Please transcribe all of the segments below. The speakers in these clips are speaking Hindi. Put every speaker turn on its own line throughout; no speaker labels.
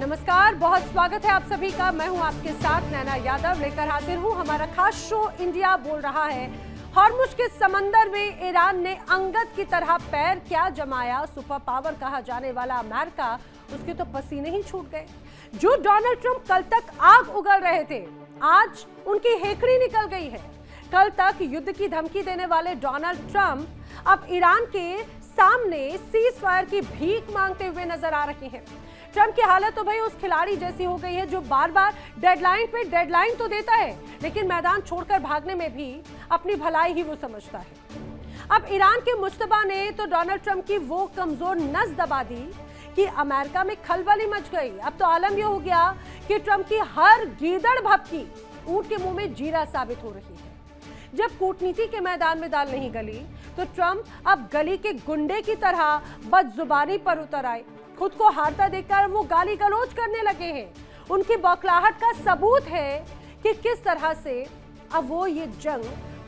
नमस्कार, बहुत स्वागत है आप सभी का। मैं हूं आपके साथ नैना यादव, लेकर हाजिर हूं हमारा खास शो इंडिया बोल रहा है। हॉर्मुज के समंदर में ईरान ने अंगद की तरह पैर क्या जमाया। सुपर पावर कहा जाने वाला अमेरिका, उसके तो पसीने ही छूट गए। जो डोनाल्ड ट्रंप कल तक आग उगल रहे थे, आज उनकी हेकड़ी निकल गई है। कल तक युद्ध की धमकी देने वाले डोनाल्ड ट्रंप अब ईरान के सामने सीज फायर की भीख मांगते हुए नजर आ रहे हैं। ट्रंप की हालत तो भाई उस खिलाड़ी जैसी हो गई है जो बार बार डेडलाइन पे डेडलाइन तो देता है, लेकिन मैदान छोड़कर भागने में भी अपनी भलाई ही वो समझता है। अब ईरान के मुश्तबा ने तो डोनाल्ड ट्रंप की वो कमजोर नस दबा दी कि अमेरिका में खलबली मच गई। अब तो आलम यह हो गया कि ट्रंप की हर गीदड़ भभकी ऊंट के मुंह में जीरा साबित हो रही है। जब कूटनीति के मैदान में दाल नहीं गली, तो ट्रंप अब गली के गुंडे की तरह बदजुबानी पर उतर आए। खुद को हारता देखकर वो गाली गलौज करने लगे हैं। उनकी बौखलाहट का सबूत है कि किस तरह से अब वो ये जंग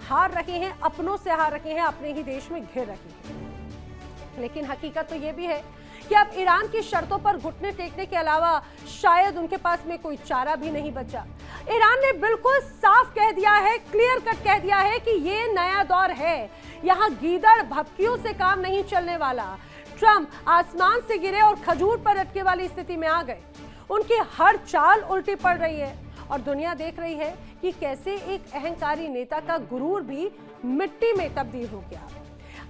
हार रहे हैं, अपनों से हार रहे हैं, अपने ही देश में घिर रहे हैं। लेकिन हकीकत तो ये भी है कि अब ईरान की शर्तों पर घुटने टेकने के अलावा शायद उनके पास में कोई चारा भी नहीं बचा। ईरान ने बिल्कुल साफ कह दिया है, क्लियर कट कह दिया है कि ये नया दौर है, यहाँ गीदड़ भभकियों से काम नहीं चलने वाला। ट्रंप आसमान से गिरे और खजूर पर लटके वाली स्थिति में आ गए। उनकी हर चाल उल्टी पड़ रही है और दुनिया देख रही है कि कैसे एक अहंकारी नेता का गुरूर भी मिट्टी में तब्दील हो गया।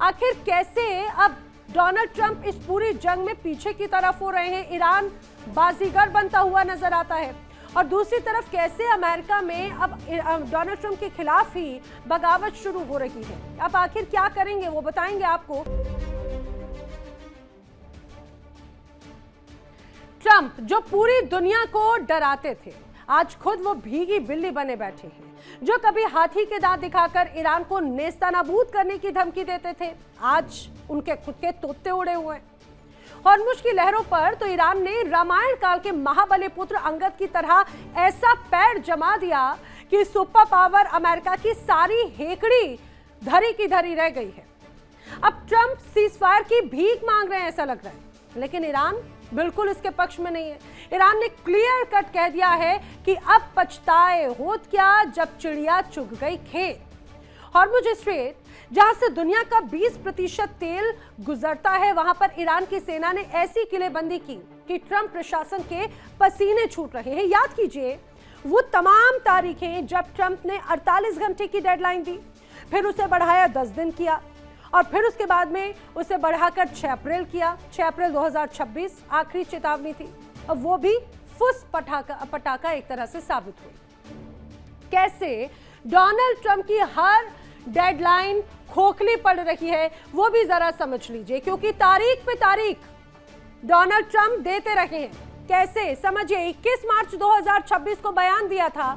आखिर कैसे अब डोनाल्ड ट्रंप इस पूरी जंग में पीछे की तरफ हो रहे हैं, ईरान बाजीगर बनता हुआ नजर आता है, और दूसरी तरफ कैसे अमेरिका में अब डोनाल्ड ट्रंप के खिलाफ ही बगावत शुरू हो रही है। अब आखिर क्या करेंगे वो बताएंगे आपको। ट्रंप जो पूरी दुनिया को डराते थे, आज खुद वो भीगी बिल्ली बने बैठे हैं। जो कभी हाथी के दांत दिखाकर ईरान को नेस्तनाबूद करने की धमकी देते थे, आज उनके खुद के तोते उड़े हुए हैं। हॉर्मुज की लहरों पर तो ईरान ने रामायण काल के महाबली पुत्र अंगद की तरह ऐसा पैर जमा दिया कि सुपर पावर अमेरिका की सारी हेकड़ी धरी की धरी रह गई है। अब ट्रंप सीज फायर की भीख मांग रहे हैं ऐसा लग रहा है, लेकिन ईरान बिल्कुल इसके पक्ष में नहीं है। ईरान ने क्लियर कट कह दिया है कि अब पछताए होत क्या जब चिड़िया चुग गई खेत। हॉर्मुज स्ट्रेट, जहां से दुनिया का 20% तेल गुजरता है, वहां पर ईरान की सेना ने ऐसी किलेबंदी की कि ट्रंप प्रशासन के पसीने छूट रहे हैं। याद कीजिए वो तमाम तारीखें जब ट्रंप ने 48 घंटे की डेडलाइन दी, फिर उसे बढ़ाया 10 दिन किया, और फिर उसके बाद में उसे बढ़ाकर 6 अप्रैल किया। 6 अप्रैल 2026 आखिरी चेतावनी थी, और वो भी फुस पटाखा एक तरह से साबित हुई। कैसे डोनाल्ड ट्रंप की हर डेडलाइन खोखली पड़ रही है वो भी जरा समझ लीजिए, क्योंकि तारीख पे तारीख डोनाल्ड ट्रंप देते रहे हैं। कैसे समझिए, 21 मार्च 2026 को बयान दिया था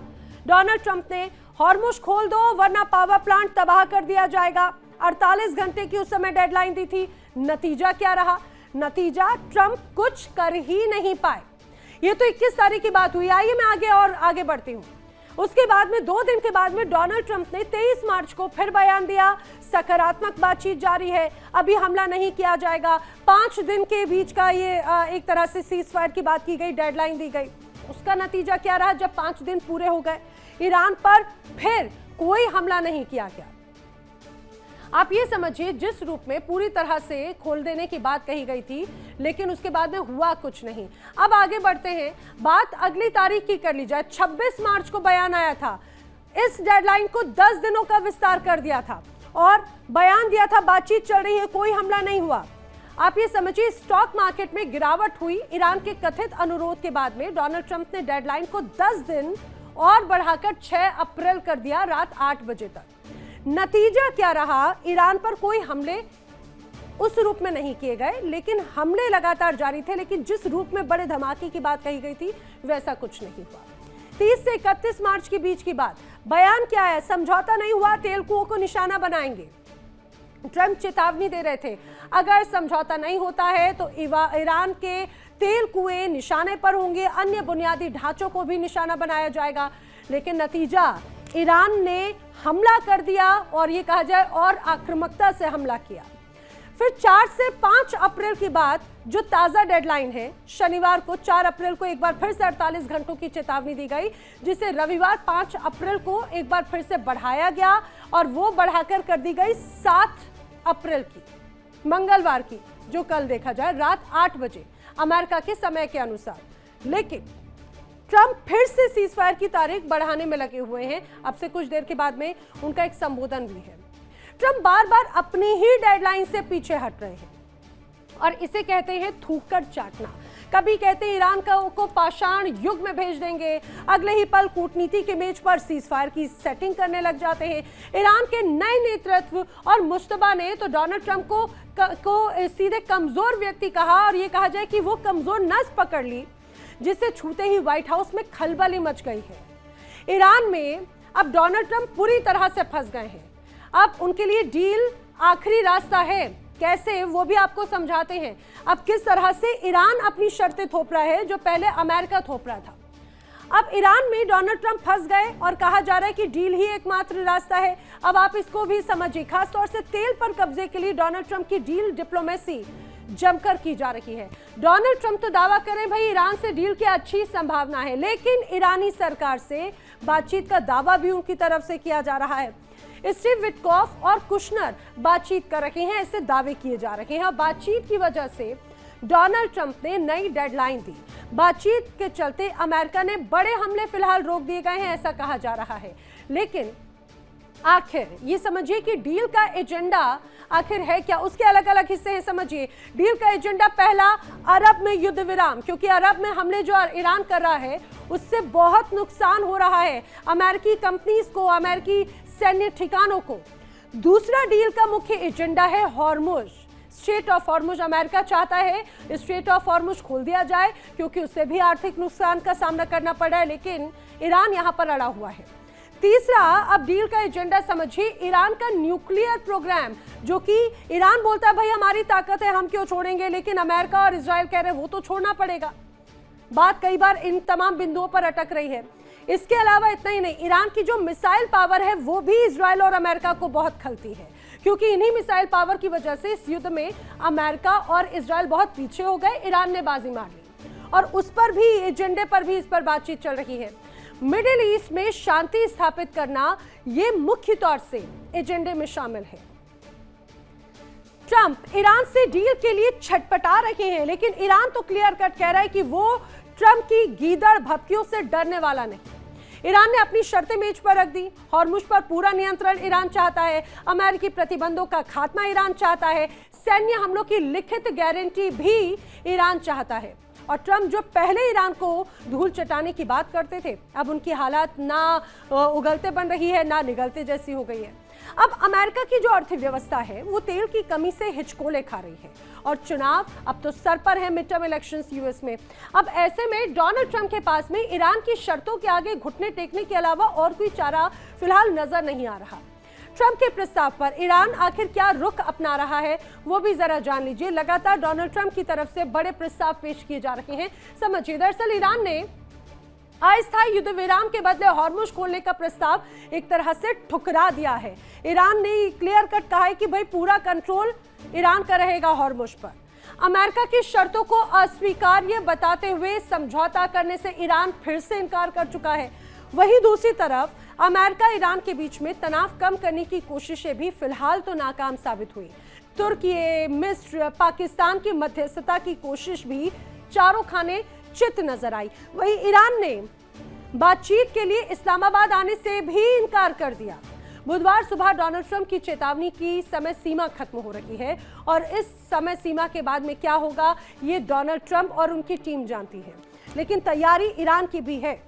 डोनाल्ड ट्रंप ने, हॉर्मुज खोल दो वरना पावर प्लांट तबाह कर दिया जाएगा। 48 घंटे की उस समय डेडलाइन दी थी। नतीजा क्या रहा? नतीजा ट्रंप कुछ कर ही नहीं पाए। ये तो 21 तारीख की बात हुई। आइए मैं आगे बढ़ती हूँ। उसके बाद में 2 दिन के बाद में डोनाल्ड ट्रंप ने 23 मार्च को फिर बयान दिया, सकारात्मक बातचीत जारी है, अभी हमला नहीं किया जाएगा। 5 दिन के बीच का ये एक तरह से सीज फायर की बात की गई, डेडलाइन दी गई। उसका नतीजा क्या रहा? जब 5 दिन पूरे हो गए, ईरान पर फिर कोई हमला नहीं किया गया। आप ये समझिए, जिस रूप में पूरी तरह से खोल देने की बात कही गई थी, लेकिन उसके बाद में हुआ कुछ नहीं। अब आगे बढ़ते हैं, बात अगली तारीख की कर ली जाए। 26 मार्च को बयान आया था, इस डेडलाइन को 10 दिनों का विस्तार कर दिया था और बयान दिया था बातचीत चल रही है, कोई हमला नहीं हुआ। आप ये समझिए, स्टॉक मार्केट में गिरावट हुई ईरान के कथित अनुरोध के बाद में। डोनाल्ड ट्रंप ने डेडलाइन को 10 दिन और बढ़ाकर 6 अप्रैल कर दिया, रात 8 बजे तक। नतीजा क्या रहा? ईरान पर कोई हमले उस रूप में नहीं किए गए, लेकिन हमले लगातार जारी थे, लेकिन जिस रूप में बड़े धमाके की बात कही गई थी वैसा कुछ नहीं हुआ। 30 से 31 मार्च के बीच की बात, बयान क्या है? समझौता नहीं हुआ, तेल कुओं को निशाना बनाएंगे। ट्रंप चेतावनी दे रहे थे, अगर समझौता नहीं होता है तो ईरान के तेल कुएं निशाने पर होंगे, अन्य बुनियादी ढांचों को भी निशाना बनाया जाएगा। लेकिन नतीजा, ईरान ने हमला कर दिया, और ये कहा जाए और आक्रामकता से हमला किया। फिर 4 से 5 अप्रैल की बात, जो ताजा डेडलाइन है, शनिवार को 4 अप्रैल को एक बार फिर से 48 घंटों की चेतावनी दी गई, जिसे रविवार 5 अप्रैल को एक बार फिर से बढ़ाया गया और वो बढ़ाकर कर दी गई 7 अप्रैल की, मंगलवार की, जो कल देखा जाए रात 8 बजे अमेरिका के समय के अनुसार। लेकिन ट्रंप फिर से सीजफायर की तारीख बढ़ाने में लगे हुए हैं। अब से कुछ देर के बाद में उनका एक संबोधन भी है। ट्रंप बार बार अपनी ही डेडलाइन से पीछे हट रहे हैं और इसे कहते हैं थूक कर चाटना। कभी कहते हैं ईरान को पाषाण युग में भेज देंगे, अगले ही पल कूटनीति के मेज पर सीजफायर की सेटिंग करने लग जाते हैं। ईरान के नए नेतृत्व और मुश्तबा ने तो डोनाल्ड ट्रंप को सीधे कमजोर व्यक्ति कहा और ये कहा जाए कि वो कमजोर नस पकड़ ली, जिसे छूते ही व्हाइट हाउस में खलबली मच गई है। ईरान में अब डोनाल्ड ट्रंप पूरी तरह से फंस गए हैं। अब उनके लिए डील आखिरी रास्ता है। कैसे, वो भी आपको समझाते हैं। अब किस तरह से ईरान अपनी शर्तें थोप रहा है जो पहले अमेरिका थोप रहा था। अब ईरान में डोनाल्ड ट्रंप फंस गए और कहा जा रहा है कि डील ही एकमात्र रास्ता है। अब आप इसको भी समझिए, खासतौर से तेल पर कब्जे के लिए डोनाल्ड ट्रंप की डील डिप्लोमेसी जमकर की जा रही है। डोनाल्ड ट्रंप तो दावा करें भाई ईरान से डील की अच्छी संभावना है, लेकिन ईरानी सरकार से बातचीत का दावा भी उनकी तरफ से किया जा रहा है। स्टीव विटकॉफ और कुशनर बातचीत कर रहे हैं, ऐसे दावे किए जा रहे हैं और बातचीत की वजह से डोनाल्ड ट्रंप ने नई डेडलाइन दी। बातचीत के चलते अमेरिका ने बड़े हमले फिलहाल रोक दिए गए हैं, ऐसा कहा जा रहा है। लेकिन आखिर ये समझिए कि डील का एजेंडा आखिर है क्या, उसके अलग अलग हिस्से हैं। समझिए, डील का एजेंडा पहला, अरब में युद्ध विराम, क्योंकि अरब में हमले जो ईरान कर रहा है उससे बहुत नुकसान हो रहा है अमेरिकी कंपनीज को, अमेरिकी सैन्य ठिकानों को। दूसरा डील का मुख्य एजेंडा है Hormuz, straight of Hormuz. America चाहता है स्ट्रेट ऑफ हॉर्मुज खोल दिया जाए क्योंकि उससे भी आर्थिक नुकसान का सामना करना पड़ रहा है, लेकिन ईरान यहां पर अड़ा हुआ है। तीसरा, अब डील का एजेंडा समझिए ईरान का न्यूक्लियर प्रोग्राम, जो कि ईरान बोलता है भाई हमारी ताकत है, हम क्यों छोड़ेंगे, लेकिन अमेरिका और इजराइल कह रहे हैं वो तो छोड़ना पड़ेगा। बात कई बार इन तमाम बिंदुओं पर अटक रही है। इसके अलावा इतना ही नहीं, ईरान की जो मिसाइल पावर है वो भी इजराइल और अमेरिका को बहुत खलती है, क्योंकि इन्हीं मिसाइल पावर की वजह से इस युद्ध में अमेरिका और इजराइल बहुत पीछे हो गए। ईरान ने बाजी मार ली और उस पर भी, एजेंडे पर भी इस पर बातचीत चल रही है। मिडिल ईस्ट में शांति स्थापित करना ये मुख्य तौर से एजेंडे में शामिल है। ट्रंप ईरान से डील के लिए छटपटा रहे हैं, लेकिन ईरान तो क्लियर कट कह रहा है कि वो ट्रंप की गीदड़ भभकियों से डरने वाला नहीं। ईरान ने अपनी शर्तें मेज पर रख दी। हॉर्मुज पर पूरा नियंत्रण ईरान चाहता है, अमेरिकी प्रतिबंधों का खात्मा ईरान चाहता है, सैन्य हमलों की लिखित गारंटी भी ईरान चाहता है। और ट्रंप जो पहले ईरान को धूल चटाने की बात करते थे, अब उनकी हालात ना उगलते बन रही है ना निगलते जैसी हो गई है। अब अमेरिका की जो अर्थव्यवस्था है वो तेल की कमी से हिचकोले खा रही है और चुनाव अब तो सर पर है, मिड टर्म इलेक्शंस यूएस में। अब ऐसे में डोनाल्ड ट्रंप के पास में ईरान की शर्तों के आगे घुटने टेकने के अलावा और कोई चारा फिलहाल नजर नहीं आ रहा। ट्रंप के प्रस्ताव पर ईरान आखिर क्या रुख अपना रहा है वो भी जरा जान लीजिए। लगातार डोनाल्ड ट्रंप की तरफ से बड़े प्रस्ताव पेश किए जा रहे हैं। समझिए, दरअसल ईरान ने अस्थायी युद्ध विराम के बदले हॉर्मुज खोलने का प्रस्ताव एक तरह से ठुकरा दिया है। ईरान ने क्लियर कट कहा है कि भाई पूरा कंट्रोल ईरान का रहेगा हॉर्मुज पर। अमेरिका की शर्तों को अस्वीकार्य बताते हुए समझौता करने से ईरान फिर से इनकार कर चुका है। वहीं दूसरी तरफ अमेरिका ईरान के बीच में तनाव कम करने की कोशिशें भी फिलहाल तो नाकाम साबित हुई। तुर्की, मिस्र, पाकिस्तान की मध्यस्थता की कोशिश भी चारों खाने चित नजर आई। वहीं ईरान ने बातचीत के लिए इस्लामाबाद आने से भी इनकार कर दिया। बुधवार सुबह डोनाल्ड ट्रंप की चेतावनी की समय सीमा खत्म हो रही है और इस समय सीमा के बाद में क्या होगा ये डोनाल्ड ट्रंप और उनकी टीम जानती है, लेकिन तैयारी ईरान की भी है।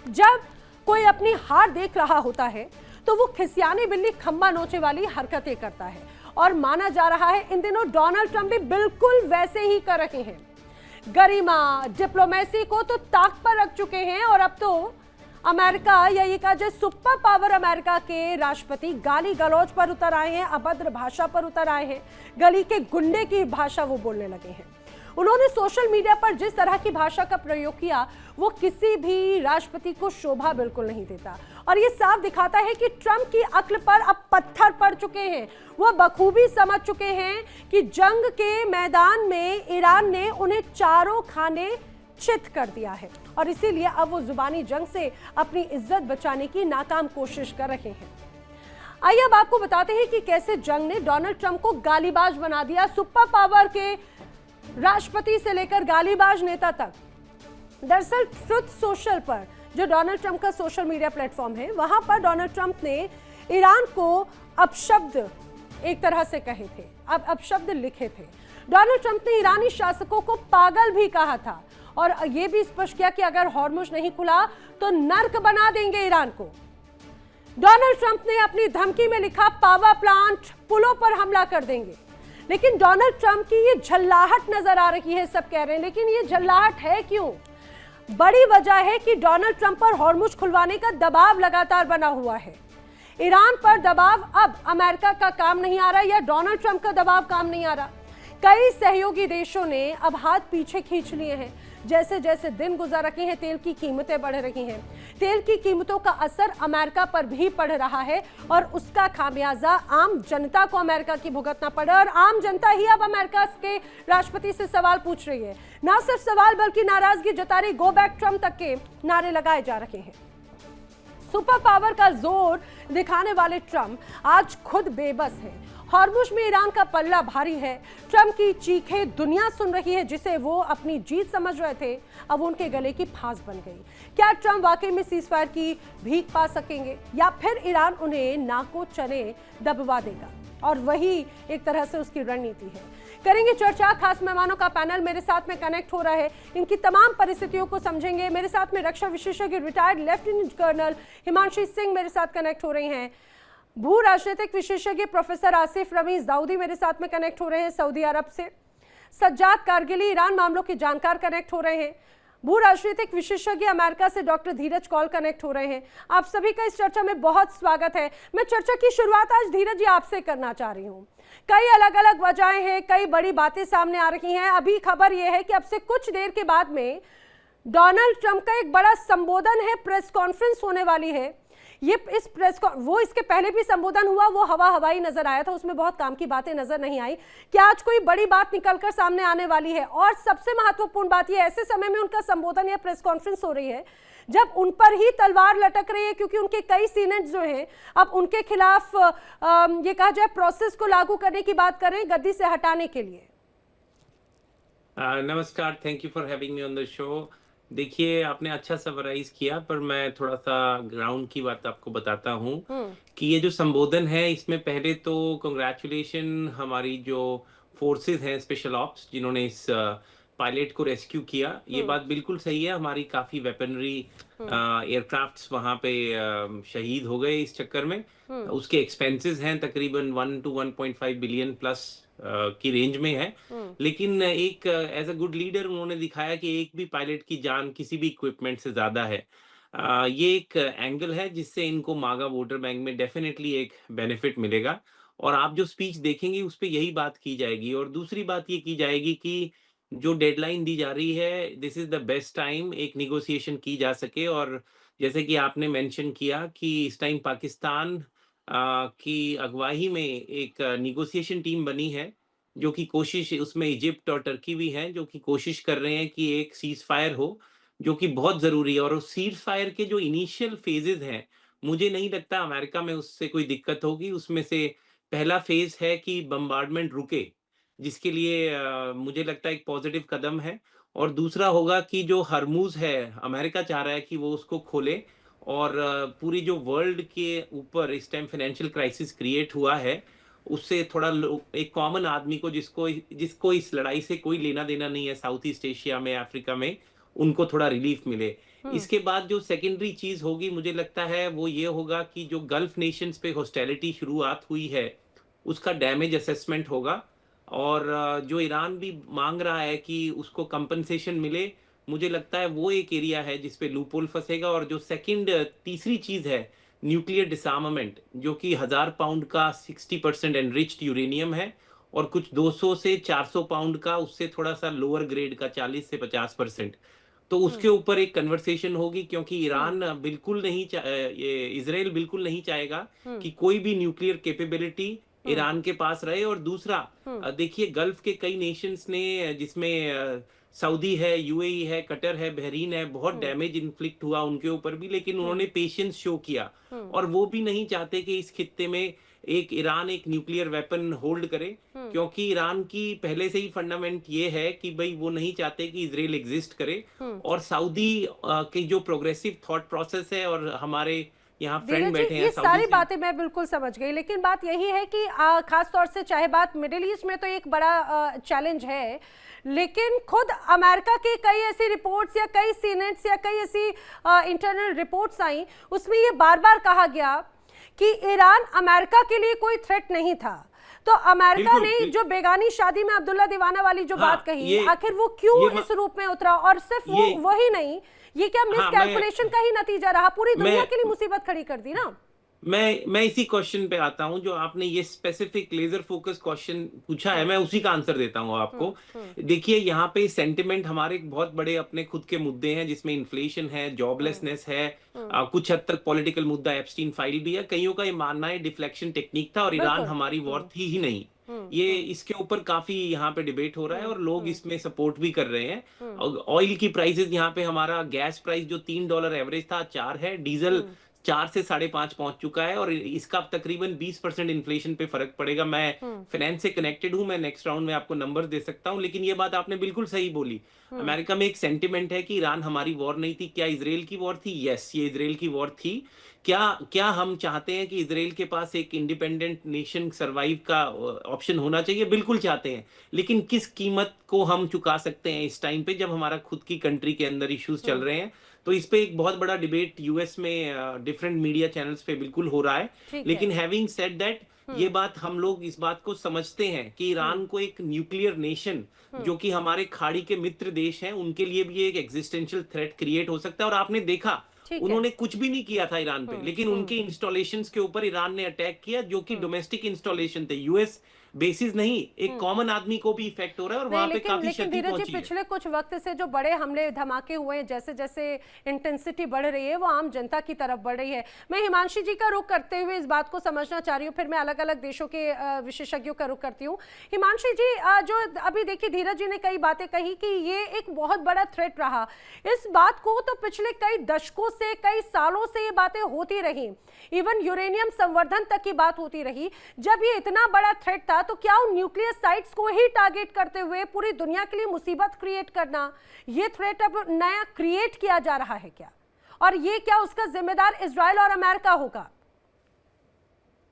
जब कोई अपनी हार देख रहा होता है तो वो खिसियानी बिल्ली खंबा नोचे वाली हरकतें करता है और माना जा रहा है इन दिनों डोनाल्ड ट्रंप भी बिल्कुल वैसे ही कर रहे हैं। गरिमा, डिप्लोमेसी को तो ताक पर रख चुके हैं और अब तो अमेरिका या ये कहा जाए सुपर पावर अमेरिका के राष्ट्रपति गाली गलौज पर उतर आए हैं, अभद्र भाषा पर उतर आए हैं, गली के गुंडे की भाषा वो बोलने लगे हैं। उन्होंने सोशल मीडिया पर जिस तरह की भाषा का प्रयोग किया वो किसी भी राष्ट्रपति को शोभा बिल्कुल नहीं देता और ये साफ दिखाता है कि ट्रंप की अक्ल पर अब पत्थर पड़ चुके हैं। वो बखूबी समझ चुके हैं कि जंग के मैदान में ईरान ने उन्हें चारों खाने चित कर दिया है और इसीलिए अब वो जुबानी जंग से अपनी इज्जत बचाने की नाकाम कोशिश कर रहे हैं। आइए अब आपको बताते हैं कि कैसे जंग ने डोनाल्ड ट्रंप को गालीबाज बना दिया। सुपर पावर के राष्ट्रपति से लेकर गालीबाज नेता तक। दरअसल ट्रुथ सोशल पर, जो डोनाल्ड ट्रंप का सोशल मीडिया प्लेटफॉर्म है, वहां पर डोनाल्ड ट्रंप ने ईरान को अपशब्द एक तरह से कहे थे, अब अपशब्द लिखे थे। डोनाल्ड ट्रंप ने ईरानी शासकों को पागल भी कहा था और यह भी स्पष्ट किया कि अगर हॉर्मुज नहीं खुला तो नर्क बना देंगे ईरान को। डोनाल्ड ट्रंप ने अपनी धमकी में लिखा पावर प्लांट, पुलों पर हमला कर देंगे। लेकिन डोनाल्ड ट्रंप की ये झल्लाहट नजर आ रही है, सब कह रहे हैं, लेकिन ये झल्लाहट है क्यों? बड़ी वजह है कि डोनाल्ड ट्रंप पर हॉर्मुज खुलवाने का दबाव लगातार बना हुआ है। ईरान पर दबाव अब अमेरिका का काम नहीं आ रहा या डोनाल्ड ट्रंप का दबाव काम नहीं आ रहा। कई सहयोगी देशों ने अब हाथ पीछे खींच लिए हैं। जैसे जैसे दिन गुजर रहे हैं, तेल की कीमतें बढ़ रही हैं। तेल की कीमतों का असर अमेरिका पर भी पड़ रहा है और उसका खामियाजा आम जनता को अमेरिका की भुगतना पड़ा और आम जनता ही अब अमेरिका के राष्ट्रपति से सवाल पूछ रही है। ना सिर्फ सवाल बल्कि नाराजगी जता रही, गो बैक ट्रंप तक के नारे लगाए जा रहे हैं। सुपर पावर का जोर दिखाने वाले ट्रंप आज खुद बेबस हैं। हॉर्मुज में ईरान का पल्ला भारी है। ट्रंप की चीखें दुनिया सुन रही है, जिसे वो अपनी जीत समझ रहे थे, अब उनके गले की फांस बन गई। क्या ट्रंप वाकई में सीजफायर की भीख पा सकेंगे या फिर ईरान उन्हें नाको चने दबवा देगा? और वही एक तरह से उसकी रणनीति है। करेंगे चर्चा, खास मेहमानों का पैनल मेरे साथ में कनेक्ट हो रहा है, इनकी तमाम परिस्थितियों को समझेंगे। मेरे साथ में रक्षा विशेषज्ञ retired lieutenant colonel Himanshi Singh मेरे साथ कनेक्ट हो रही हैं। भू राजनीतिक विशेषज्ञ प्रोफेसर आसिफ रमीज दाऊदी मेरे साथ में कनेक्ट हो रहे हैं सऊदी अरब से। सज्जाद कारगिली ईरान मामलों के जानकार कनेक्ट हो रहे हैं। भू राजनीतिक विशेषज्ञ अमेरिका से डॉक्टर धीरज कौल कनेक्ट हो रहे हैं। आप सभी का इस चर्चा में बहुत स्वागत है। मैं चर्चा की शुरुआत आज धीरज जी आपसे करना चाह रही हूँ। कई अलग अलग वजहें हैं, कई बड़ी बातें सामने आ रही हैं। अभी खबर यह है कि अब से कुछ देर के बाद में डोनाल्ड ट्रंप का एक बड़ा संबोधन है, प्रेस कॉन्फ्रेंस होने वाली है। ये इस वो इसके पहले भी संबोधन हुआ, वो हवाई नजर आया था, उसमें बहुत काम की बातें नजर नहीं आई। क्या आज कोई बड़ी बात निकलकर सामने आने वाली है? और सबसे महत्वपूर्ण बात ये, ऐसे समय में उनका संबोधन या प्रेस कॉन्फ्रेंस हो रही है जब उन पर ही तलवार लटक रही है, क्योंकि उनके कई सीनेट जो हैं अब उनके खिलाफ ये कहा जाए प्रोसेस को लागू करने की बात कर रहे हैं, गद्दी से हटाने के लिए।
नमस्कार, thank you for having me on the show. देखिए, आपने अच्छा समराइज किया, पर मैं थोड़ा सा ग्राउंड की बात आपको बताता हूँ कि ये जो संबोधन है, इसमें पहले तो कंग्रेचुलेशन हमारी जो फोर्सेस हैं, स्पेशल ऑप्स, जिन्होंने इस पायलट को रेस्क्यू किया। ये बात बिल्कुल सही है, हमारी काफी वेपनरी एयरक्राफ्ट्स वहां पे शहीद हो गए इस चक्कर में। उसके एक्सपेंसेस हैं तकरीबन 1 to 1.5 बिलियन प्लस की रेंज में है। लेकिन एक एज अ गुड लीडर उन्होंने दिखाया कि एक भी पायलट की जान किसी भी इक्विपमेंट से ज्यादा है। ये एक एंगल है जिससे इनको मागा वोटर बैंक में डेफिनेटली एक बेनिफिट मिलेगा और आप जो स्पीच देखेंगे उस पर यही बात की जाएगी। और दूसरी बात ये की जाएगी कि जो डेडलाइन दी जा रही है, this is the best time एक निगोशिएशन की जा सके। और जैसे कि आपने मेंशन किया कि इस टाइम पाकिस्तान की अगुवाई में एक निगोशिएशन टीम बनी है, जो कि कोशिश, उसमें इजिप्ट और टर्की भी हैं, जो कि कोशिश कर रहे हैं कि एक सीज फायर हो, जो कि बहुत ज़रूरी है। और उस सीज फायर के जो इनिशियल फेजेज़ हैं, मुझे नहीं लगता अमेरिका में उससे कोई दिक्कत होगी। उसमें से पहला फेज़ है कि बम्बार्डमेंट रुके, जिसके लिए मुझे लगता है एक पॉजिटिव कदम है। और दूसरा होगा कि जो हरमुज़ है, अमेरिका चाह रहा है कि वो उसको खोले। और पूरी जो वर्ल्ड के ऊपर इस टाइम फाइनेंशियल क्राइसिस क्रिएट हुआ है, उससे थोड़ा एक कॉमन आदमी को, जिसको इस लड़ाई से कोई लेना देना नहीं है, साउथ ईस्ट एशिया में, अफ्रीका में, उनको थोड़ा रिलीफ मिले। इसके बाद जो सेकेंडरी चीज होगी, मुझे लगता है वो ये होगा कि जो गल्फ नेशंस पे हॉस्टिलिटी शुरुआत हुई है, उसका डैमेज असेसमेंट होगा। और जो ईरान भी मांग रहा है कि उसको कंपनसेशन मिले, मुझे लगता है वो एक एरिया है जिस पे लूपहोल फंसेगा। और जो तीसरी चीज है, न्यूक्लियर डिसआर्मामेंट, जो कि 1000 पाउंड का 60% एनरिच्ड यूरेनियम है और कुछ 200 से 400 पाउंड का उससे थोड़ा सा लोअर ग्रेड का 40 से 50%। तो उसके ऊपर एक कन्वर्सेशन होगी, क्योंकि ईरान बिल्कुल नहीं ये इजराइल बिल्कुल नहीं चाहेगा कि कोई भी न्यूक्लियर कैपेबिलिटी ईरान के पास रहे। और दूसरा, देखिए गल्फ के कई नेशंस ने, जिसमें सऊदी है, यूएई है, कतर है, बहरीन है, बहुत डैमेज इन्फ्लिक्ट हुआ उनके ऊपर भी, लेकिन उन्होंने पेशेंस शो किया। और वो भी नहीं चाहते कि इस खित्ते में ईरान एक न्यूक्लियर वेपन होल्ड करे, क्योंकि ईरान की पहले से ही फंडामेंट ये है कि भाई वो नहीं चाहते कि इजराइल एग्जिस्ट करे। और सऊदी की जो प्रोग्रेसिव थॉट प्रोसेस है, और हमारे यहाँ फ्रेंड
धीरज जी,
बैठे हैं
ये
सऊदी
सारी
से।
बातें मैं बिल्कुल समझ गई, लेकिन बात यही है कि खास तौर से चाहे बात मिडिल ईस्ट में तो एक बड़ा चैलेंज है, लेकिन खुद अमेरिका के कई ऐसी रिपोर्ट्स या कई सीनेट्स या कई ऐसी इंटरनल रिपोर्ट्स आई, उसमें ये बार बार कहा गया कि ईरान अमेरिका के लिए कोई थ्रेट नहीं था। तो अमेरिका ने जो बेगानी शादी में अब्दुल्ला दीवाना वाली जो बात कही, आखिर वो क्यों इस रूप में उतरा? और सिर्फ वो वही नहीं, ये क्या मिस कैलकुलेशन का ही नतीजा रहा? पूरी दुनिया के लिए मुसीबत खड़ी कर दी ना।
मैं इसी क्वेश्चन पे आता हूं, जो आपने ये स्पेसिफिक लेजर फोकस क्वेश्चन पूछा है, मैं उसी का आंसर देता हूं आपको। देखिए यहाँ पे सेंटिमेंट हमारे बहुत बड़े अपने खुद के मुद्दे हैं, जिसमें इन्फ्लेशन है, जॉबलेसनेस है, कुछ हद तक पॉलिटिकल मुद्दा एप्स्टीन फाइल भी है। कईयों का ये मानना है डिफ्लेक्शन टेक्निक था और ईरान हमारी वॉर थी ही नहीं। ये इसके ऊपर काफी यहाँ पे डिबेट हो रहा है और लोग इसमें सपोर्ट भी कर रहे हैं। ऑयल की प्राइसेस यहाँ पे, हमारा गैस प्राइस जो $3 एवरेज था 4 है, डीजल 4 से 5.5 पहुंच चुका है, और इसका तकरीबन 20% इन्फ्लेशन पे फर्क पड़ेगा। मैं फाइनेंस से कनेक्टेड हूं, मैं नेक्स्ट राउंड में आपको नंबर दे सकता हूं, लेकिन ये बात आपने बिल्कुल सही बोली। अमेरिका में एक सेंटिमेंट है कि ईरान हमारी वॉर नहीं थी। क्या इजराइल की वॉर थी? यस, ये इजराइल की वॉर थी। क्या हम चाहते हैं कि इजराइल के पास एक इंडिपेंडेंट नेशन सरवाइव का ऑप्शन होना चाहिए? बिल्कुल चाहते हैं, लेकिन किस कीमत को हम चुका सकते हैं इस टाइम पे, जब हमारा खुद की कंट्री के अंदर इश्यूज चल रहे हैं? तो इस पे एक बहुत बड़ा डिबेट यूएस में डिफरेंट मीडिया चैनल्स पे बिल्कुल हो रहा है। लेकिन हैविंग सेड दैट, ये बात हम लोग इस बात को समझते हैं कि ईरान को एक न्यूक्लियर नेशन, जो कि हमारे खाड़ी के मित्र देश हैं, उनके लिए भी एक एग्जिस्टेंशियल थ्रेट क्रिएट हो सकता है। और आपने देखा उन्होंने कुछ भी नहीं किया था ईरान पे, लेकिन उनके इंस्टॉलेशंस के ऊपर ईरान ने अटैक किया, जो कि डोमेस्टिक इंस्टॉलेशन थे, यूएस बेसिस नहीं, एक कॉमन आदमी को भी इफेक्ट हो रहा है और वहां पे काफी क्षति पहुंची है।
पिछले कुछ वक्त से जो बड़े हमले धमाके हुए हैं, जैसे जैसे इंटेंसिटी बढ़ रही है, वो आम जनता की तरफ बढ़ रही है। मैं हिमांशी जी का रुख करते हुए इस बात को समझना चाह रही हूँ, फिर मैं अलग अलग देशों के विशेषज्ञों का रुख करती हूँ। हिमांशी जी, जो अभी देखिए धीरज जी ने कई बातें कही कि ये एक बहुत बड़ा थ्रेट रहा, इस बात को तो पिछले कई दशकों से, कई सालों से ये बातें होती रही, इवन यूरेनियम संवर्धन तक की बात होती रही। जब ये इतना बड़ा थ्रेट था, तो क्या उन न्यूक्लियर साइट्स को ही टारगेट करते हुए पूरी दुनिया के लिए मुसीबत क्रिएट करना, ये थ्रेट अब नया क्रिएट किया जा रहा है क्या? और ये क्या उसका जिम्मेदार इजराइल और अमेरिका होगा?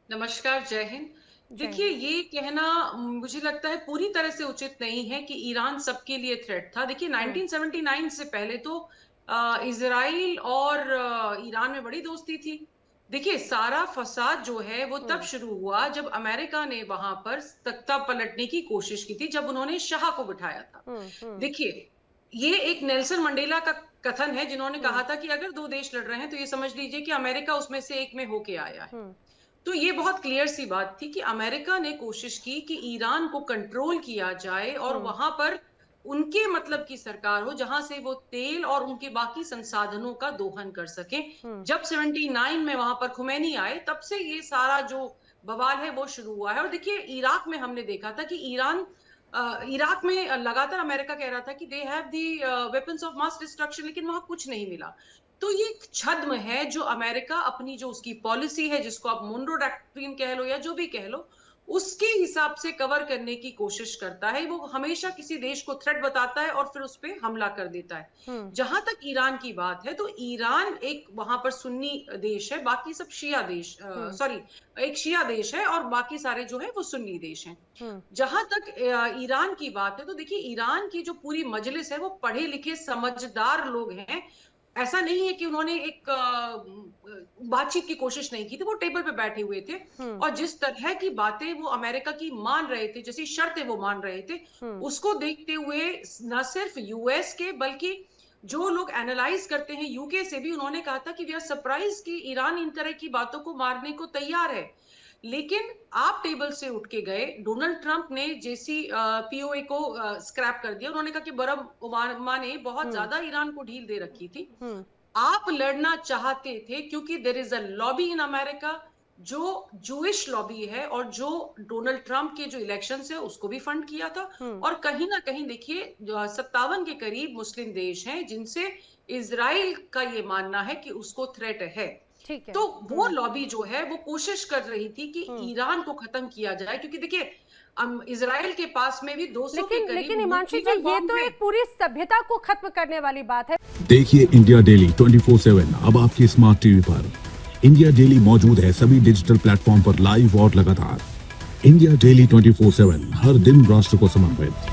नमस्कार, जय हिंद। देखिए, ये कहना मुझे लगता है पूरी तरह से उचित नहीं है कि ईरान सबके लिए थ्रेट था। देखिए 1979 से पहले तो इजराइल और ईरान में बड़ी दोस्ती थी। देखिए, सारा फसाद जो है वो तब शुरू हुआ जब अमेरिका ने वहां पर तख्ता पलटने की कोशिश की थी, जब उन्होंने शाह को बिठाया था। देखिए, ये एक नेल्सन मंडेला का कथन है, जिन्होंने कहा था कि अगर दो देश लड़ रहे हैं तो ये समझ लीजिए कि अमेरिका उसमें से एक में होके आया है। तो ये बहुत क्लियर सी बात थी कि अमेरिका ने कोशिश की कि ईरान को कंट्रोल किया जाए और वहां पर उनके मतलब की सरकार हो, जहां से वो तेल और उनके बाकी संसाधनों का दोहन कर सके। जब 79 में वहां पर खुमैनी आए, तब से ये सारा जो बवाल है वो शुरू हुआ है। और देखिए, इराक में हमने देखा था कि इराक में लगातार अमेरिका कह रहा था कि they have the weapons of mass destruction, लेकिन वहां कुछ नहीं मिला। तो ये एक छद्म है जो अमेरिका अपनी जो उसकी पॉलिसी है, जिसको आप मोनरो डॉक्ट्रिन कह लो या जो भी कह लो, उसके हिसाब से कवर करने की कोशिश करता है। वो हमेशा किसी देश को थ्रेट बताता है और फिर उस पर हमला कर देता है। जहां तक ईरान की बात है, तो ईरान एक वहां पर सुन्नी देश है, बाकी सब शिया देश, सॉरी, एक शिया देश है और बाकी सारे जो है वो सुन्नी देश हैं। जहां तक ईरान की बात है, तो देखिए ईरान की जो पूरी मजलिस है वो पढ़े लिखे समझदार लोग हैं। ऐसा नहीं है कि उन्होंने एक बातचीत की कोशिश नहीं की थी, वो टेबल पे बैठे हुए थे और जिस तरह की बातें वो अमेरिका की मान रहे थे, जैसी शर्तें वो मान रहे थे, उसको देखते हुए न सिर्फ यूएस के बल्कि जो लोग एनालाइज करते हैं यूके से भी, उन्होंने कहा था कि वी आर सरप्राइज कि ईरान इन तरह की बातों को मारने को तैयार है। लेकिन आप टेबल से उठ के गए। डोनाल्ड ट्रंप ने JCPOA को स्क्रैप कर दिया। उन्होंने कहा कि बराक ओबामा ने बहुत ज्यादा ईरान को ढील दे रखी थी। आप लड़ना चाहते थे क्योंकि there is a lobby in America जो जूइश लॉबी है और जो डोनाल्ड ट्रंप के जो इलेक्शंस है उसको भी फंड किया था। और कहीं ना कहीं देखिए 57 के करीब मुस्लिम देश हैं जिनसे इजराइल का ये मानना है कि उसको थ्रेट है। तो वो लॉबी जो है वो कोशिश कर रही थी कि ईरान को खत्म किया जाए, क्योंकि देखिए इजराइल के पास में भी 200 के करीब।
लेकिन हिमांशु जी, ये तो एक पूरी सभ्यता को खत्म करने वाली बात है।
देखिए इंडिया डेली 24/7 अब आपकी स्मार्ट टीवी पर। इंडिया डेली मौजूद है सभी डिजिटल प्लेटफॉर्म पर लाइव और लगातार। इंडिया डेली 24/7 हर दिन राष्ट्र को समर्पित।